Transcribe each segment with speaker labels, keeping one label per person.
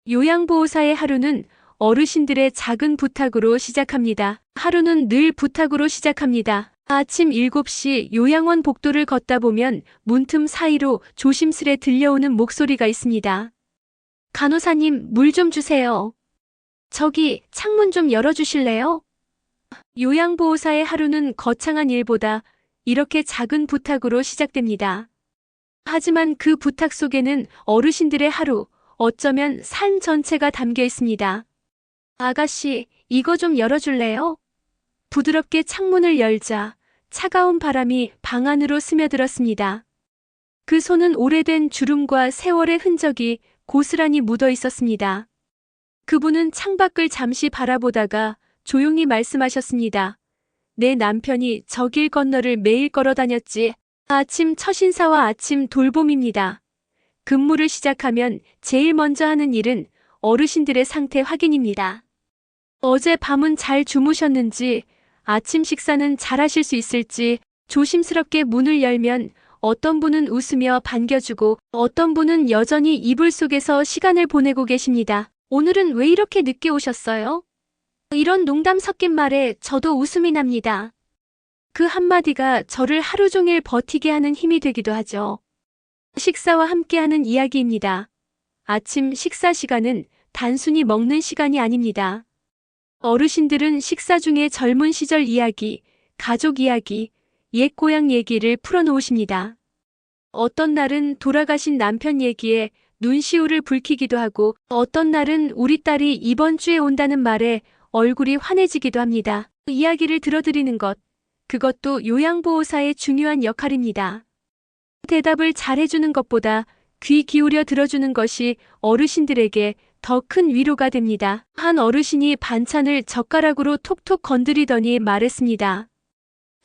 Speaker 1: 요양보호사의 하루는 어르신들의 작은 부탁으로 시작합니다. 하루는 늘 부탁으로 시작합니다. 아침 7시 요양원 복도를 걷다 보면 문틈 사이로 조심스레 들려오는 목소리가 있습니다. 간호사님, 물 좀 주세요. 저기, 창문 좀 열어주실래요? 요양보호사의 하루는 거창한 일보다 이렇게 작은 부탁으로 시작됩니다. 하지만 그 부탁 속에는 어르신들의 하루, 어쩌면 삶 전체가 담겨 있습니다. 아가씨, 이거 좀 열어줄래요? 부드럽게 창문을 열자 차가운 바람이 방 안으로 스며들었습니다. 그 손은 오래된 주름과 세월의 흔적이 고스란히 묻어 있었습니다. 그분은 창밖을 잠시 바라보다가 조용히 말씀하셨습니다. 내 남편이 저 길 건너를 매일 걸어 다녔지. 아침 첫 인사와 아침 돌봄입니다. 근무를 시작하면 제일 먼저 하는 일은 어르신들의 상태 확인입니다. 어제 밤은 잘 주무셨는지, 아침 식사는 잘 하실 수 있을지, 조심스럽게 문을 열면 어떤 분은 웃으며 반겨주고 어떤 분은 여전히 이불 속에서 시간을 보내고 계십니다. 오늘은 왜 이렇게 늦게 오셨어요? 이런 농담 섞인 말에 저도 웃음이 납니다. 그 한마디가 저를 하루 종일 버티게 하는 힘이 되기도 하죠. 식사와 함께하는 이야기입니다. 아침 식사 시간은 단순히 먹는 시간이 아닙니다. 어르신들은 식사 중에 젊은 시절 이야기, 가족 이야기, 옛 고향 얘기를 풀어놓으십니다. 어떤 날은 돌아가신 남편 얘기에 눈시울을 붉히기도 하고 어떤 날은 우리 딸이 이번 주에 온다는 말에 얼굴이 환해지기도 합니다. 이야기를 들어드리는 것, 그것도 요양보호사의 중요한 역할입니다. 대답을 잘해주는 것보다 귀 기울여 들어주는 것이 어르신들에게 더 큰 위로가 됩니다. 한 어르신이 반찬을 젓가락으로 톡톡 건드리더니 말했습니다.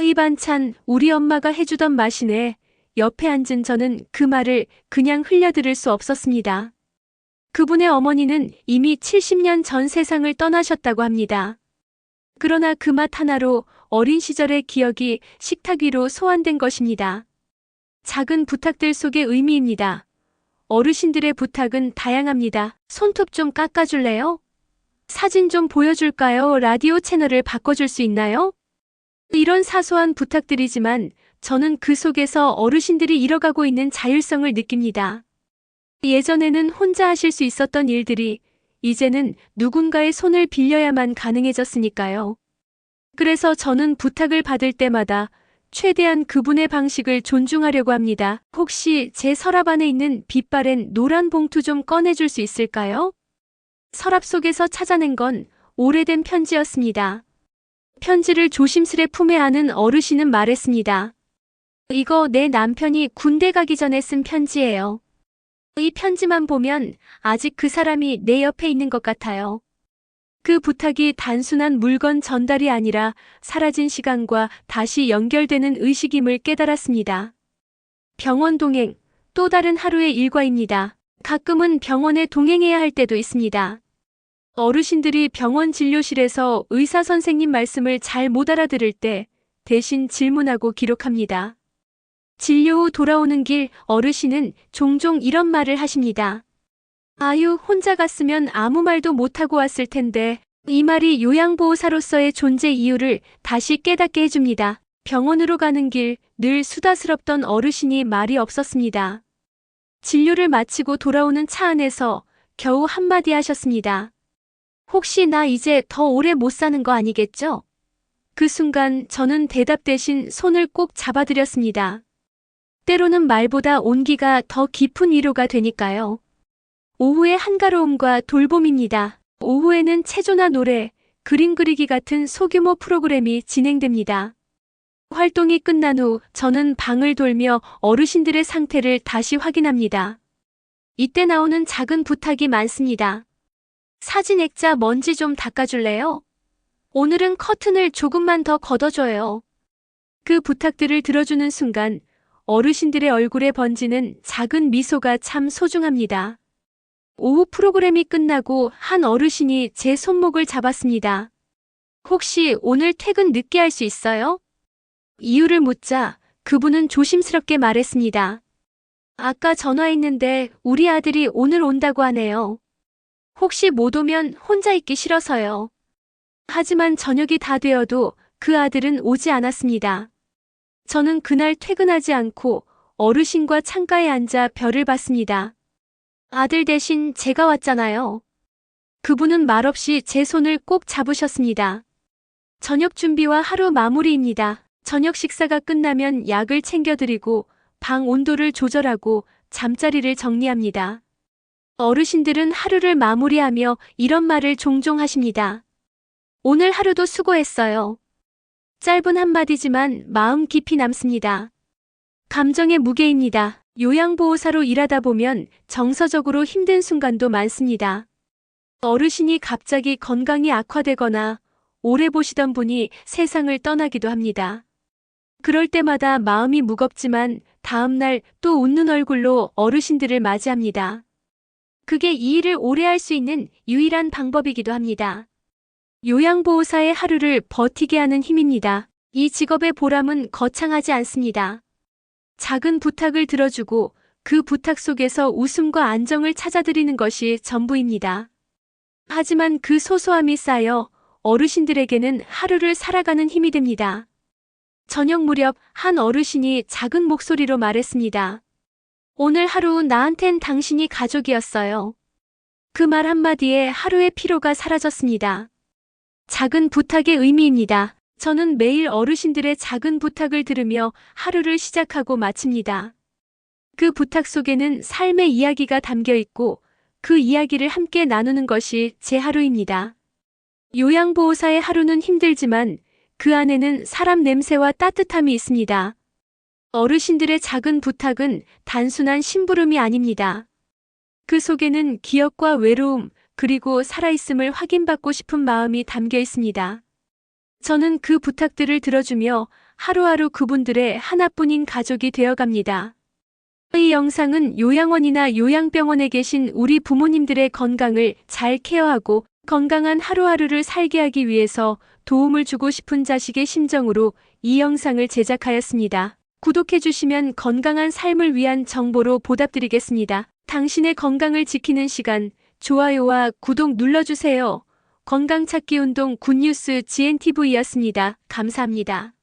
Speaker 1: 이 반찬 우리 엄마가 해주던 맛이네. 옆에 앉은 저는 그 말을 그냥 흘려들을 수 없었습니다. 그분의 어머니는 이미 70년 전 세상을 떠나셨다고 합니다. 그러나 그 맛 하나로 어린 시절의 기억이 식탁 위로 소환된 것입니다. 작은 부탁들 속의 의미입니다. 어르신들의 부탁은 다양합니다. 손톱 좀 깎아줄래요? 사진 좀 보여줄까요? 라디오 채널을 바꿔줄 수 있나요? 이런 사소한 부탁들이지만 저는 그 속에서 어르신들이 잃어가고 있는 자율성을 느낍니다. 예전에는 혼자 하실 수 있었던 일들이 이제는 누군가의 손을 빌려야만 가능해졌으니까요. 그래서 저는 부탁을 받을 때마다 최대한 그분의 방식을 존중하려고 합니다. 혹시 제 서랍 안에 있는 빛바랜 노란 봉투 좀 꺼내줄 수 있을까요? 서랍 속에서 찾아낸 건 오래된 편지였습니다. 편지를 조심스레 품에 안은 어르신은 말했습니다. 이거 내 남편이 군대 가기 전에 쓴 편지예요. 이 편지만 보면 아직 그 사람이 내 옆에 있는 것 같아요. 그 부탁이 단순한 물건 전달이 아니라 사라진 시간과 다시 연결되는 의식임을 깨달았습니다. 병원 동행, 또 다른 하루의 일과입니다. 가끔은 병원에 동행해야 할 때도 있습니다. 어르신들이 병원 진료실에서 의사 선생님 말씀을 잘 못 알아들을 때 대신 질문하고 기록합니다. 진료 후 돌아오는 길 어르신은 종종 이런 말을 하십니다. 아유, 혼자 갔으면 아무 말도 못하고 왔을 텐데. 이 말이 요양보호사로서의 존재 이유를 다시 깨닫게 해줍니다. 병원으로 가는 길 늘 수다스럽던 어르신이 말이 없었습니다. 진료를 마치고 돌아오는 차 안에서 겨우 한마디 하셨습니다. 혹시 나 이제 더 오래 못 사는 거 아니겠죠? 그 순간 저는 대답 대신 손을 꼭 잡아드렸습니다. 때로는 말보다 온기가 더 깊은 위로가 되니까요. 오후의 한가로움과 돌봄입니다. 오후에는 체조나 노래, 그림 그리기 같은 소규모 프로그램이 진행됩니다. 활동이 끝난 후 저는 방을 돌며 어르신들의 상태를 다시 확인합니다. 이때 나오는 작은 부탁이 많습니다. 사진 액자 먼지 좀 닦아줄래요? 오늘은 커튼을 조금만 더 걷어줘요. 그 부탁들을 들어주는 순간 어르신들의 얼굴에 번지는 작은 미소가 참 소중합니다. 오후 프로그램이 끝나고 한 어르신이 제 손목을 잡았습니다. 혹시 오늘 퇴근 늦게 할 수 있어요? 이유를 묻자 그분은 조심스럽게 말했습니다. 아까 전화했는데 우리 아들이 오늘 온다고 하네요. 혹시 못 오면 혼자 있기 싫어서요. 하지만 저녁이 다 되어도 그 아들은 오지 않았습니다. 저는 그날 퇴근하지 않고 어르신과 창가에 앉아 별을 봤습니다. 아들 대신 제가 왔잖아요. 그분은 말없이 제 손을 꼭 잡으셨습니다. 저녁 준비와 하루 마무리입니다. 저녁 식사가 끝나면 약을 챙겨드리고 방 온도를 조절하고 잠자리를 정리합니다. 어르신들은 하루를 마무리하며 이런 말을 종종 하십니다. 오늘 하루도 수고했어요. 짧은 한마디지만 마음 깊이 남습니다. 감정의 무게입니다. 요양보호사로 일하다 보면 정서적으로 힘든 순간도 많습니다. 어르신이 갑자기 건강이 악화되거나 오래 보시던 분이 세상을 떠나기도 합니다. 그럴 때마다 마음이 무겁지만 다음날 또 웃는 얼굴로 어르신들을 맞이합니다. 그게 이 일을 오래 할 수 있는 유일한 방법이기도 합니다. 요양보호사의 하루를 버티게 하는 힘입니다. 이 직업의 보람은 거창하지 않습니다. 작은 부탁을 들어주고 그 부탁 속에서 웃음과 안정을 찾아드리는 것이 전부입니다. 하지만 그 소소함이 쌓여 어르신들에게는 하루를 살아가는 힘이 됩니다. 저녁 무렵 한 어르신이 작은 목소리로 말했습니다. 오늘 하루 나한텐 당신이 가족이었어요. 그 말 한마디에 하루의 피로가 사라졌습니다. 작은 부탁의 의미입니다. 저는 매일 어르신들의 작은 부탁을 들으며 하루를 시작하고 마칩니다. 그 부탁 속에는 삶의 이야기가 담겨 있고 그 이야기를 함께 나누는 것이 제 하루입니다. 요양보호사의 하루는 힘들지만 그 안에는 사람 냄새와 따뜻함이 있습니다. 어르신들의 작은 부탁은 단순한 심부름이 아닙니다. 그 속에는 기억과 외로움, 그리고 살아있음을 확인받고 싶은 마음이 담겨 있습니다. 저는 그 부탁들을 들어주며 하루하루 그분들의 하나뿐인 가족이 되어갑니다. 이 영상은 요양원이나 요양병원에 계신 우리 부모님들의 건강을 잘 케어하고 건강한 하루하루를 살게 하기 위해서 도움을 주고 싶은 자식의 심정으로 이 영상을 제작하였습니다. 구독해주시면 건강한 삶을 위한 정보로 보답드리겠습니다. 당신의 건강을 지키는 시간, 좋아요와 구독 눌러주세요. 건강찾기 운동 굿뉴스 GNTV였습니다. 감사합니다.